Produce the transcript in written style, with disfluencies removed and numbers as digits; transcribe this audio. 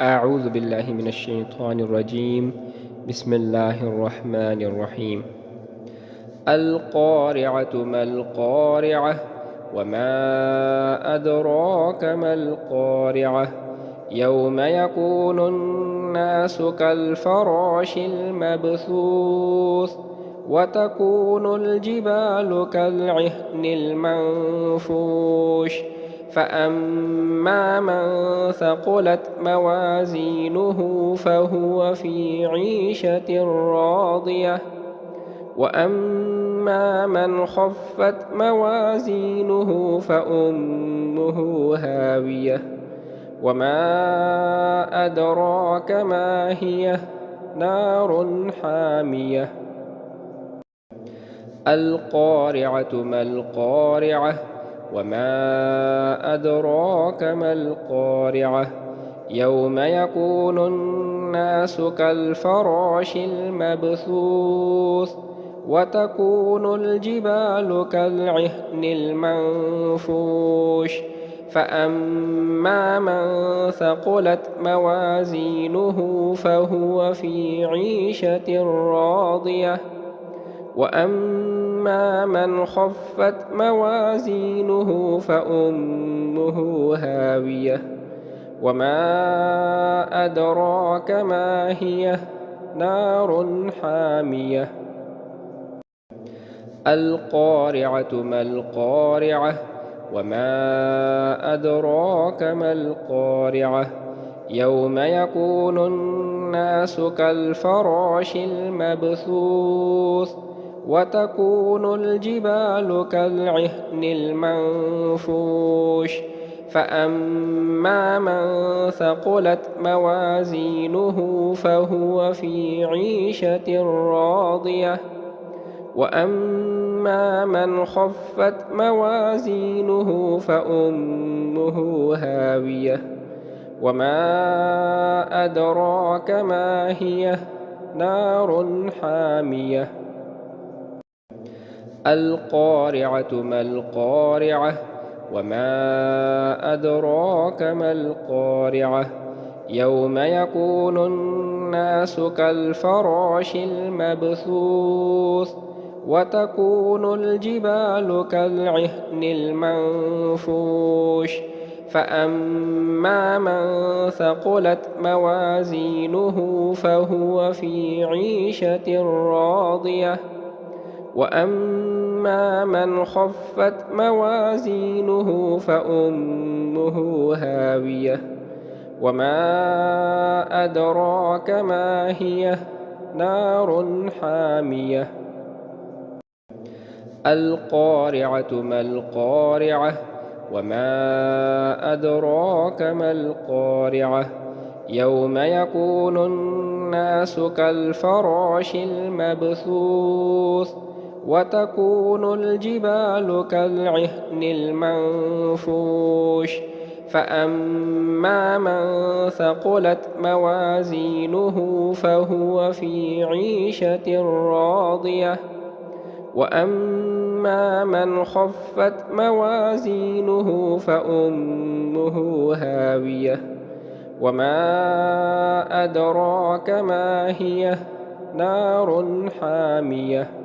أعوذ بالله من الشيطان الرجيم. بسم الله الرحمن الرحيم. القارعة ما القارعة وما أدراك ما القارعة يوم يكون الناس كالفراش المبثوث وتكون الجبال كالعهن المنفوش فأما من ثقلت موازينه فهو في عيشة راضية وأما من خفت موازينه فأمه هاوية وما أدراك ما هي نار حامية. القارعة ما القارعة وما أدراك ما القارعة يوم يكون الناس كالفراش المبثوث وتكون الجبال كالعهن المنفوش فأما من ثقلت موازينه فهو في عيشة راضية وأما من خفت موازينه فأمه هاوية وما أدراك ما هي نار حامية. القارعة ما القارعة وما أدراك ما القارعة يوم يكون الناس كالفراش المبثوث وتكون الجبال كالعهن المنفوش فأما من ثقلت موازينه فهو في عيشة راضية وأما من خفت موازينه فأمه هاوية وما أدراك ما هي نار حامية. القارعة ما القارعة وما أدراك ما القارعة يوم يكون الناس كالفراش المبثوث وتكون الجبال كالعهن المنفوش فأما من ثقلت موازينه فهو في عيشة راضية وأما من خفت موازينه فأمه هاوية وما أدراك ما هي نار حامية. القارعة ما القارعة وما أدراك ما القارعة يوم يكون الناس كالفراش المبثوث وتكون الجبال كالعهن المنفوش فأما من ثقلت موازينه فهو في عيشة راضية وأما من خفت موازينه فأمه هاوية وما أدراك ما هي نار حامية.